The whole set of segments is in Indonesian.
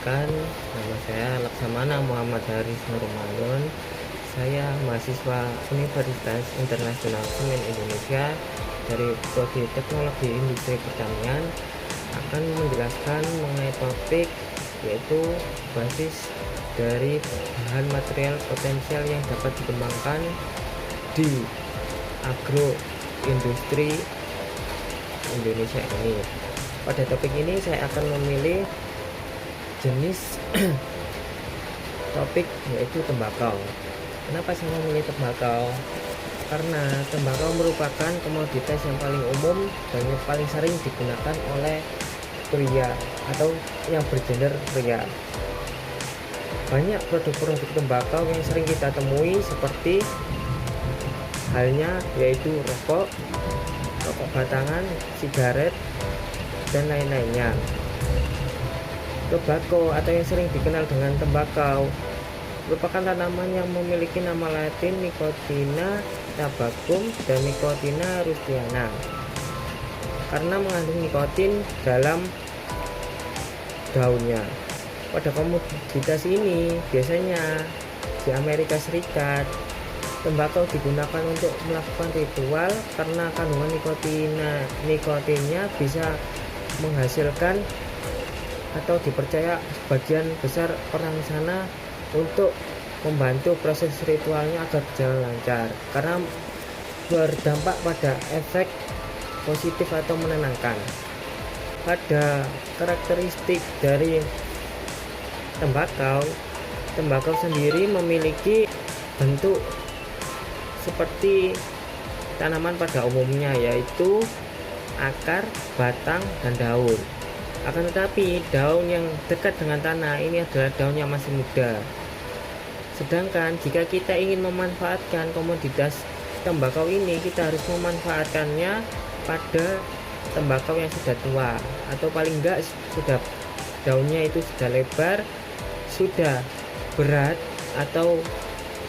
Perkenalkan, nama saya Laksamana Muhammad Haris Nurmangun. Saya mahasiswa Universitas Internasional Semen Indonesia dari Prodi Teknologi Industri Pertanian, akan menjelaskan mengenai topik yaitu basis dari bahan material potensial yang dapat dikembangkan di agroindustri Indonesia ini. Pada topik ini saya akan memilih jenis topik yaitu tembakau. Kenapa saya memilih tembakau? Karena tembakau merupakan komoditas yang paling umum dan yang paling sering digunakan oleh pria atau yang bergender pria. Banyak produk-produk tembakau yang sering kita temui seperti halnya yaitu rokok batangan, sigaret, dan lain-lainnya. Tobacco atau yang sering dikenal dengan tembakau merupakan tanaman yang memiliki nama latin Nicotina tabacum dan Nicotina rustiana karena mengandung nikotin dalam daunnya. Pada komoditas ini biasanya di Amerika Serikat tembakau digunakan untuk melakukan ritual karena kandungan nikotinnya bisa menghasilkan atau dipercaya sebagian besar orang sana untuk membantu proses ritualnya agar berjalan lancar karena berdampak pada efek positif atau menenangkan. Pada karakteristik dari tembakau sendiri memiliki bentuk seperti tanaman pada umumnya, yaitu akar, batang, dan daun. Akan tetapi daun yang dekat dengan tanah ini adalah daun yang masih muda. Sedangkan jika kita ingin memanfaatkan komoditas tembakau ini, kita harus memanfaatkannya pada tembakau yang sudah tua atau paling enggak sudah daunnya itu sudah lebar, sudah berat, atau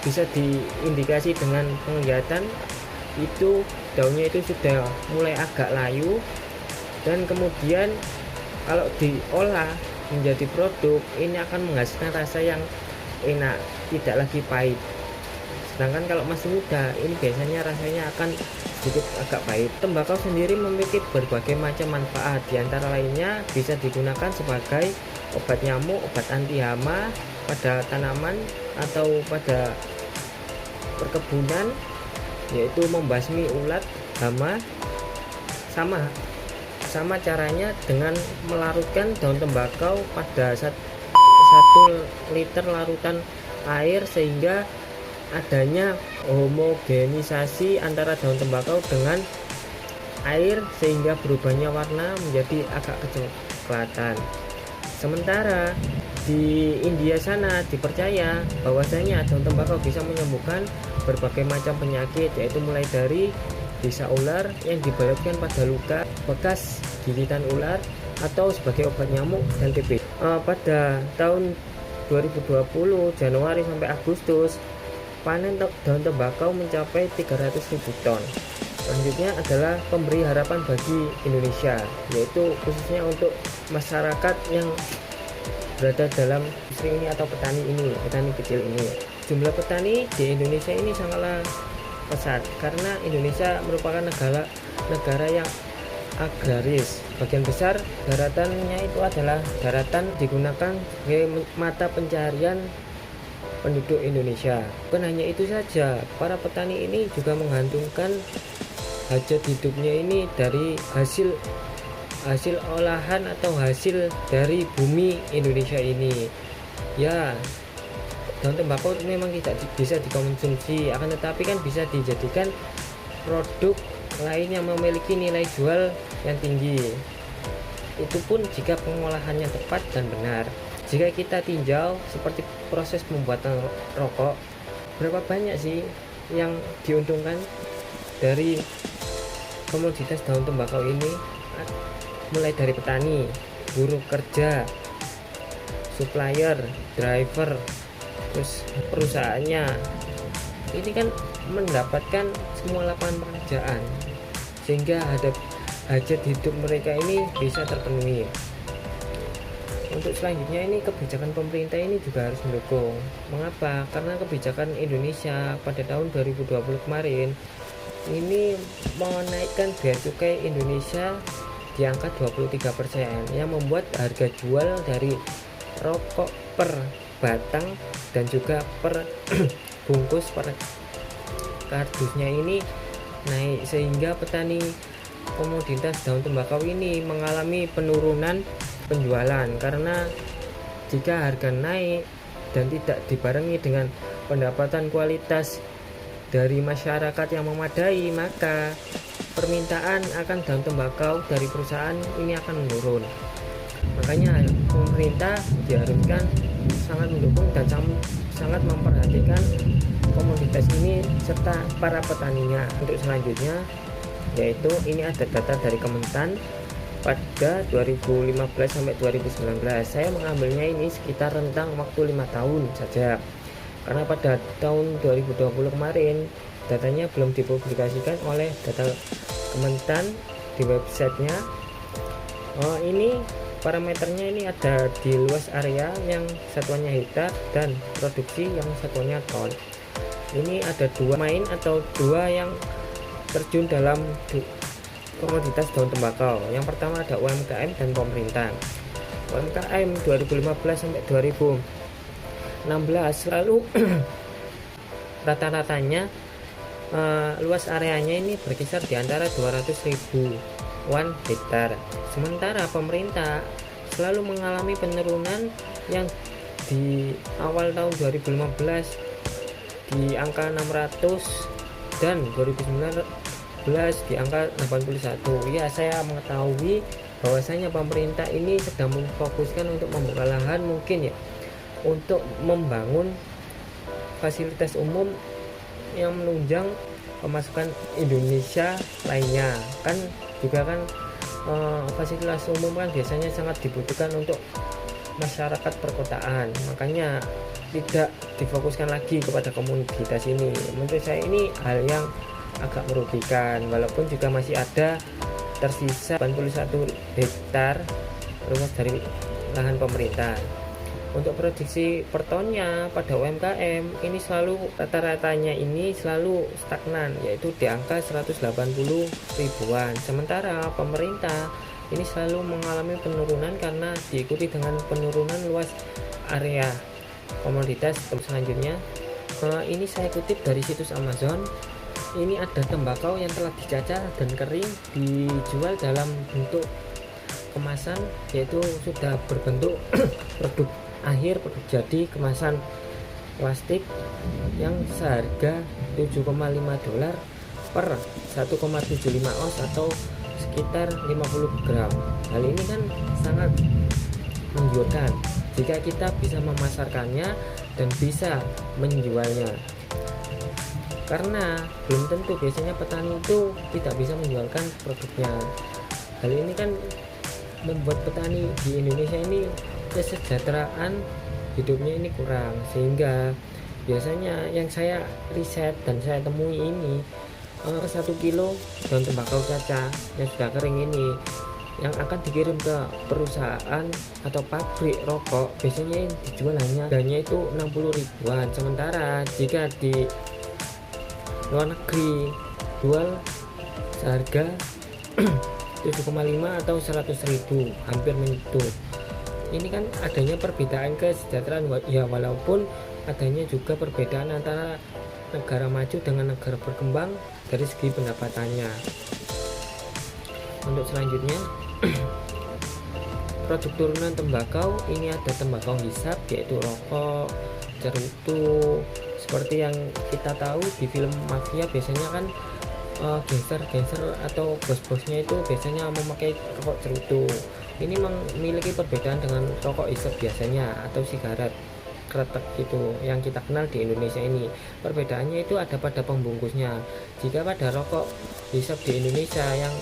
bisa diindikasi dengan penglihatan itu daunnya itu sudah mulai agak layu, dan kemudian kalau diolah menjadi produk ini akan menghasilkan rasa yang enak, tidak lagi pahit. Sedangkan kalau masih muda ini biasanya rasanya akan sedikit agak pahit. Tembakau sendiri memiliki berbagai macam manfaat, diantara lainnya bisa digunakan sebagai obat nyamuk, obat anti hama pada tanaman atau pada perkebunan, yaitu membasmi ulat hama. Sama caranya dengan melarutkan daun tembakau pada 1 liter larutan air sehingga adanya homogenisasi antara daun tembakau dengan air sehingga berubahnya warna menjadi agak kecoklatan. Sementara di India sana dipercaya bahwasanya daun tembakau bisa menyembuhkan berbagai macam penyakit, yaitu mulai dari bisa ular yang dibaletkan pada luka bekas gigitan ular atau sebagai obat nyamuk dan TB. Pada tahun 2020 Januari sampai Agustus panen daun tembakau mencapai 300.000 ton. Selanjutnya adalah pemberi harapan bagi Indonesia, yaitu khususnya untuk masyarakat yang berada dalam industri ini atau petani kecil ini. Jumlah petani di Indonesia ini sangatlah pesat karena Indonesia merupakan negara yang agraris. Bagian besar daratannya itu adalah daratan digunakan sebagai mata pencaharian penduduk Indonesia. Bukan hanya itu saja, para petani ini juga menggantungkan hajat hidupnya ini dari hasil olahan atau hasil dari bumi Indonesia ini. Ya, daun tembakau memang tidak bisa dikonsumsi, akan tetapi kan bisa dijadikan produk lain yang memiliki nilai jual yang tinggi. Itu pun jika pengolahannya tepat dan benar. Jika kita tinjau seperti proses pembuatan rokok, berapa banyak sih yang diuntungkan dari komoditas daun tembakau ini? Mulai dari petani, buruh kerja, supplier, driver, terus perusahaannya. Ini kan mendapatkan semua lapangan pekerjaan sehingga hajat hidup mereka ini bisa terpenuhi. Untuk selanjutnya ini kebijakan pemerintah ini juga harus mendukung. Mengapa? Karena kebijakan Indonesia pada tahun 2020 kemarin ini menaikkan bea cukai Indonesia di angka 23%, yang membuat harga jual dari rokok per batang dan juga per bungkus per kardusnya ini naik, sehingga petani komoditas daun tembakau ini mengalami penurunan penjualan. Karena jika harga naik dan tidak dibarengi dengan pendapatan kualitas dari masyarakat yang memadai, maka permintaan akan daun tembakau dari perusahaan ini akan menurun. Makanya pemerintah diharuskan sangat mendukung dan sangat memperhatikan komoditas ini serta para petaninya. Untuk selanjutnya yaitu ini ada data dari Kementan pada 2015 sampai 2019. Saya mengambilnya ini sekitar rentang waktu 5 tahun saja, karena pada tahun 2020 kemarin datanya belum dipublikasikan oleh data Kementan di websitenya. Ini parameternya ini ada di luas area yang satuannya hektar dan produksi yang satuannya ton. Ini ada dua yang terjun dalam komoditas daun tembakau. Yang pertama ada UMKM dan pemerintah. UMKM 2015 sampai 2016 lalu rata-ratanya luas areanya ini berkisar di antara 200.000-an hektar. Sementara pemerintah selalu mengalami penurunan yang di awal tahun 2015 di angka 600 dan 2019 di angka 81. Ya, saya mengetahui bahwasanya pemerintah ini sedang memfokuskan untuk membuka lahan mungkin ya untuk membangun fasilitas umum yang menunjang pemasukan Indonesia lainnya. Kan juga kan fasilitas umum kan biasanya sangat dibutuhkan untuk masyarakat perkotaan, makanya tidak difokuskan lagi kepada komoditas ini. Menurut saya ini hal yang agak merugikan, walaupun juga masih ada tersisa 81 hektar luas dari lahan pemerintah. Untuk produksi per tonnya pada UMKM ini selalu rata-ratanya ini selalu stagnan, yaitu di angka 180 ribuan. Sementara pemerintah ini selalu mengalami penurunan karena diikuti dengan penurunan luas area komoditas. Selanjutnya ini saya kutip dari situs Amazon. Ini ada tembakau yang telah dicacah dan kering dijual dalam bentuk kemasan, yaitu sudah berbentuk produk akhir, produk jadi kemasan plastik yang seharga $7,5 per 1,75 oz atau sekitar 50 gram. Hal ini kan sangat menggiurkan jika kita bisa memasarkannya dan bisa menjualnya, karena belum tentu biasanya petani itu tidak bisa menjualkan produknya. Hal ini kan membuat petani di Indonesia ini kesejahteraan hidupnya ini kurang, sehingga biasanya yang saya riset dan saya temui ini 1 kilo daun tembakau cacah yang sudah kering ini yang akan dikirim ke perusahaan atau pabrik rokok biasanya dijual harganya itu 60 ribuan. Sementara jika di luar negeri jual seharga 7,5 atau 100.000, hampir menyentuh. Ini kan adanya perbedaan kesejahteraan ya, walaupun adanya juga perbedaan antara negara maju dengan negara berkembang dari segi pendapatannya. Untuk selanjutnya produk turunan tembakau ini ada tembakau hisap, yaitu rokok, cerutu. Seperti yang kita tahu di film mafia biasanya kan gangster atau bos-bosnya itu biasanya memakai rokok cerutu. Ini memiliki perbedaan dengan rokok hisap biasanya atau sigaret kretek itu yang kita kenal di Indonesia ini. Perbedaannya itu ada pada pembungkusnya. Jika pada rokok hisap di Indonesia yang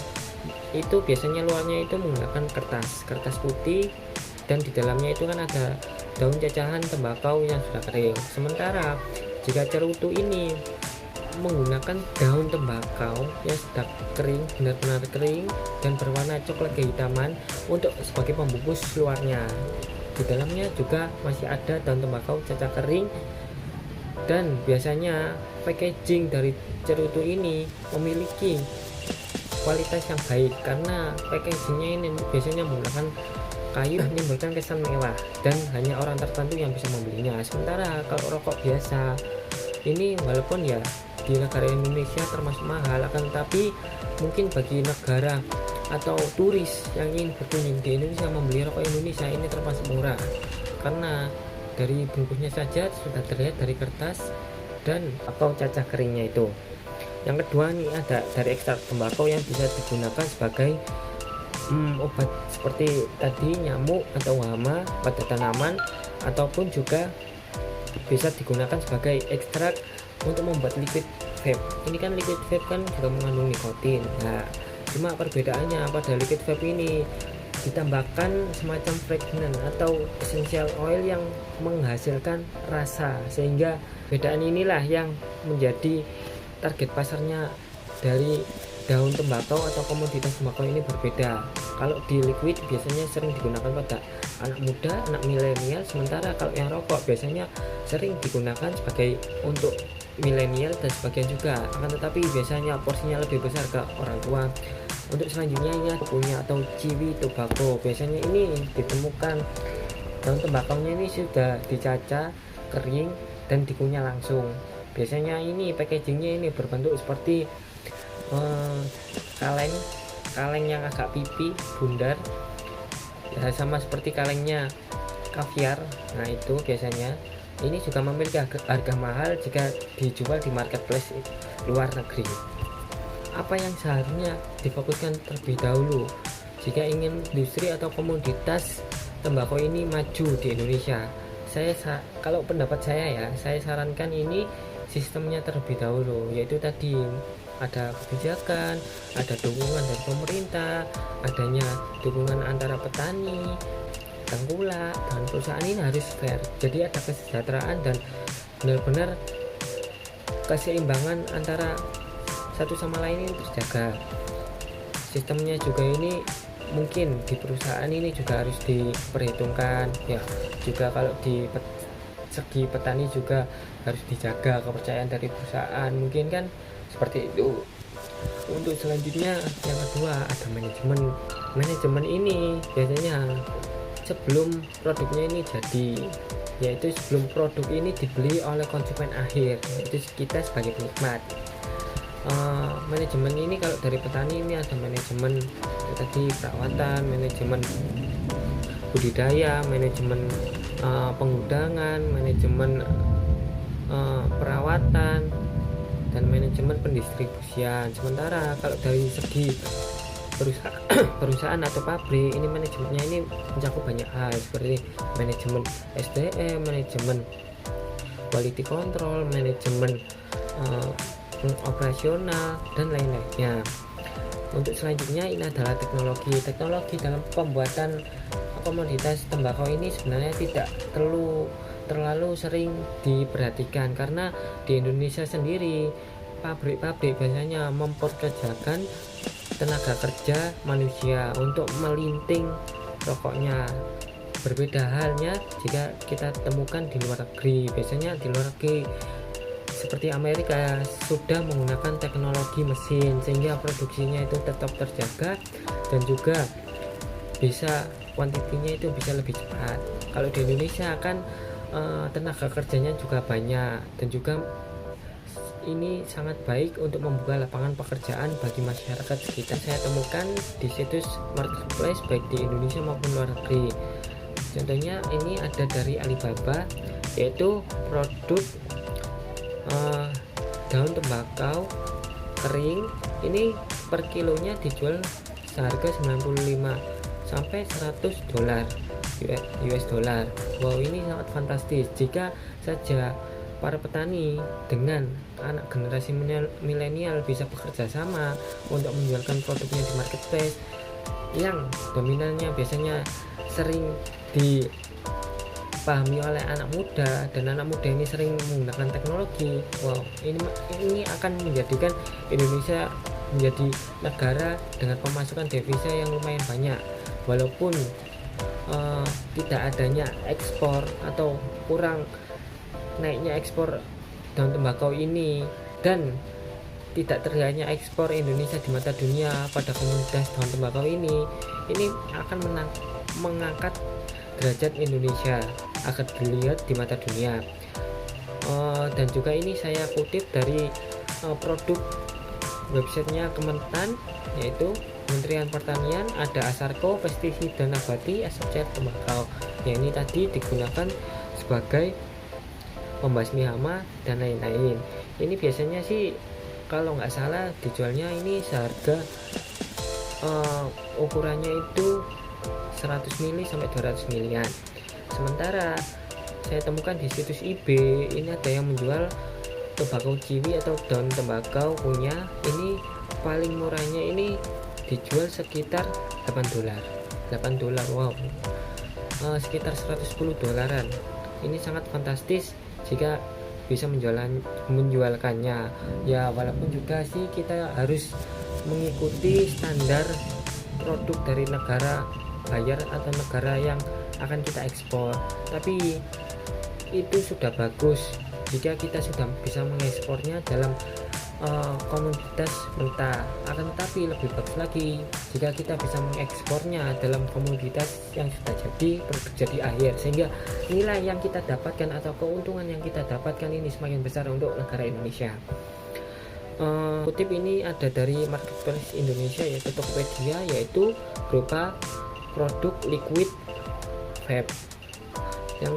itu biasanya luarnya itu menggunakan kertas putih dan di dalamnya itu kan ada daun cacahan tembakau yang sudah kering. Sementara jika cerutu ini menggunakan daun tembakau yang sudah kering, benar-benar kering dan berwarna coklat kehitaman untuk sebagai pembungkus luarnya. Di dalamnya juga masih ada daun tembakau cacah kering, dan biasanya packaging dari cerutu ini memiliki kualitas yang baik karena packagingnya ini biasanya menggunakan kayu, menimbulkan kesan mewah dan hanya orang tertentu yang bisa membelinya. Sementara kalau rokok biasa ini walaupun ya di negara Indonesia termasuk mahal, akan tetapi mungkin bagi negara atau turis yang ingin berkunjung di Indonesia membeli rokok Indonesia ini termasuk murah karena dari bungkusnya saja sudah terlihat dari kertas dan atau cacah keringnya itu. Yang kedua nih ada dari ekstrak tembakau yang bisa digunakan sebagai obat seperti tadi nyamuk atau hama pada tanaman, ataupun juga bisa digunakan sebagai ekstrak untuk membuat liquid vape. Ini kan liquid vape kan juga mengandung nikotin. Nah, cuma perbedaannya pada liquid vape ini ditambahkan semacam fragrance atau essential oil yang menghasilkan rasa, sehingga bedaan inilah yang menjadi target pasarnya dari daun tembakau atau komoditas tembakau ini berbeda. Kalau di liquid biasanya sering digunakan pada anak muda, anak milenial, sementara kalau yang rokok biasanya sering digunakan sebagai untuk milenial dan sebagian juga, akan tetapi biasanya porsinya lebih besar ke orang tua. Untuk selanjutnya ini punya atau ciwi tobacco. Biasanya ini ditemukan daun tembakaunya ini sudah dicacah kering dan dikunyah langsung. Biasanya ini packagingnya ini berbentuk seperti kaleng yang agak pipi bundar ya, sama seperti kalengnya kaviar. Nah itu biasanya ini juga memiliki harga mahal jika dijual di marketplace luar negeri. Apa yang seharusnya difokuskan terlebih dahulu jika ingin industri atau komoditas tembakau ini maju di Indonesia? Kalau pendapat saya ya, saya sarankan ini sistemnya terlebih dahulu, yaitu tadi ada kebijakan, ada dukungan dari pemerintah, adanya dukungan antara petani, tengkulak, dan perusahaan ini harus fair. Jadi ada kesejahteraan dan benar-benar keseimbangan antara satu sama lain ini terjaga. Sistemnya juga ini mungkin di perusahaan ini juga harus diperhitungkan ya, juga kalau di segi petani juga harus dijaga kepercayaan dari perusahaan, mungkin kan seperti itu. Untuk selanjutnya yang kedua ada manajemen ini biasanya sebelum produknya ini jadi, yaitu sebelum produk ini dibeli oleh konsumen akhir, yaitu kita sebagai penikmat. Manajemen ini kalau dari petani ini ada manajemen tadi perawatan, manajemen budidaya, manajemen pengudangan, manajemen perawatan, dan manajemen pendistribusian. Sementara kalau dari segi perusahaan atau pabrik ini manajemennya ini mencakup banyak hal seperti manajemen SDM, manajemen quality control, manajemen operasional, dan lain-lainnya. Untuk selanjutnya ini adalah teknologi dalam pembuatan komoditas tembakau ini sebenarnya tidak terlalu sering diperhatikan karena di Indonesia sendiri pabrik-pabrik biasanya mempekerjakan tenaga kerja manusia untuk melinting rokoknya. Berbeda halnya jika kita temukan di luar negeri. Biasanya di luar negeri seperti Amerika sudah menggunakan teknologi mesin sehingga produksinya itu tetap terjaga dan juga bisa kuantitinya itu bisa lebih cepat. Kalau di Indonesia kan tenaga kerjanya juga banyak dan juga ini sangat baik untuk membuka lapangan pekerjaan bagi masyarakat sekitar. Saya temukan di situs marketplace baik di Indonesia maupun luar negeri. Contohnya ini ada dari Alibaba, yaitu produk daun tembakau kering. Ini per kilonya dijual seharga 95 sampai 100 dolar US dollar. Wow, ini sangat fantastis. Jika saja para petani dengan anak generasi milenial bisa bekerja sama untuk menjualkan produknya di marketplace yang dominannya biasanya sering dipahami oleh anak muda, dan anak muda ini sering menggunakan teknologi. Wow, ini akan menjadikan Indonesia menjadi negara dengan pemasukan devisa yang lumayan banyak. Walaupun tidak adanya ekspor atau kurang naiknya ekspor daun tembakau ini, dan tidak terlihatnya ekspor Indonesia di mata dunia pada komoditas daun tembakau ini akan mengangkat derajat Indonesia agar dilihat di mata dunia. Dan juga ini saya kutip dari produk websitenya Kementan, yaitu Kementerian Pertanian, ada Asarco, pestisida nabati, asap cair tembakau, yang ini tadi digunakan sebagai pembasmi hama dan lain-lain. Ini biasanya sih kalau nggak salah dijualnya ini seharga ukurannya itu 100 mili sampai 200 milian. Sementara saya temukan di situs eBay ini ada yang menjual tembakau kiwi atau daun tembakau punya, ini paling murahnya ini dijual sekitar $8. Wow, sekitar 110 dolaran. Ini sangat fantastis jika bisa menjualkannya ya, walaupun juga sih kita harus mengikuti standar produk dari negara bayar atau negara yang akan kita ekspor, tapi itu sudah bagus jika kita sudah bisa mengekspornya dalam komoditas mentah. Akan tetapi lebih bagus lagi jika kita bisa mengekspornya dalam komoditas yang sudah jadi produk jadi akhir, sehingga nilai yang kita dapatkan atau keuntungan yang kita dapatkan ini semakin besar untuk negara Indonesia. Kutip ini ada dari marketplace Indonesia, yaitu Tokopedia, yaitu berupa produk liquid vape yang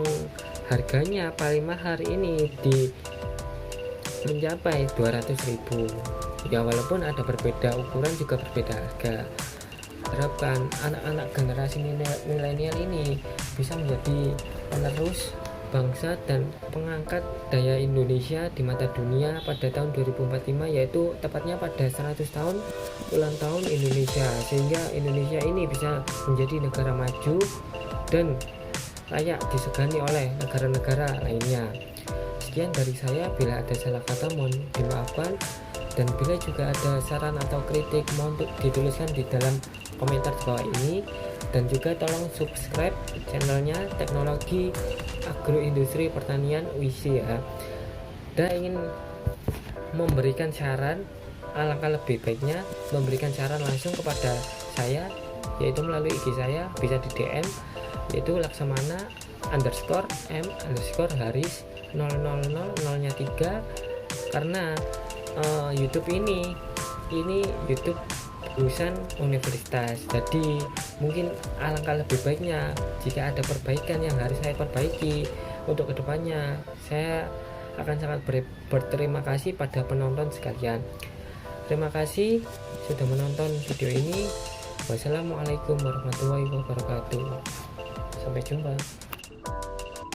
harganya paling mahal ini mencapai 200.000 ya, walaupun ada berbeda ukuran juga berbeda harga. Harapkan anak-anak generasi milenial ini bisa menjadi penerus bangsa dan pengangkat daya Indonesia di mata dunia pada tahun 2045, yaitu tepatnya pada 100 tahun ulang tahun Indonesia, sehingga Indonesia ini bisa menjadi negara maju dan layak disegani oleh negara-negara lainnya. Sekian dari saya, bila ada salah kata mohon dimaafkan, dan bila juga ada saran atau kritik mohon dituliskan di dalam komentar di bawah ini, dan juga tolong subscribe channelnya Teknologi Agroindustri Pertanian WISI ya. Dan ingin memberikan saran, alangkah lebih baiknya memberikan saran langsung kepada saya, yaitu melalui IG saya, bisa di DM, yaitu Laksamana_M_Haris 0000-3, karena YouTube ini YouTube lulusan universitas, jadi mungkin alangkah lebih baiknya jika ada perbaikan yang harus saya perbaiki untuk kedepannya. Saya akan sangat berterima kasih pada penonton sekalian. Terima kasih sudah menonton video ini. Wassalamualaikum warahmatullahi wabarakatuh. Sampai jumpa.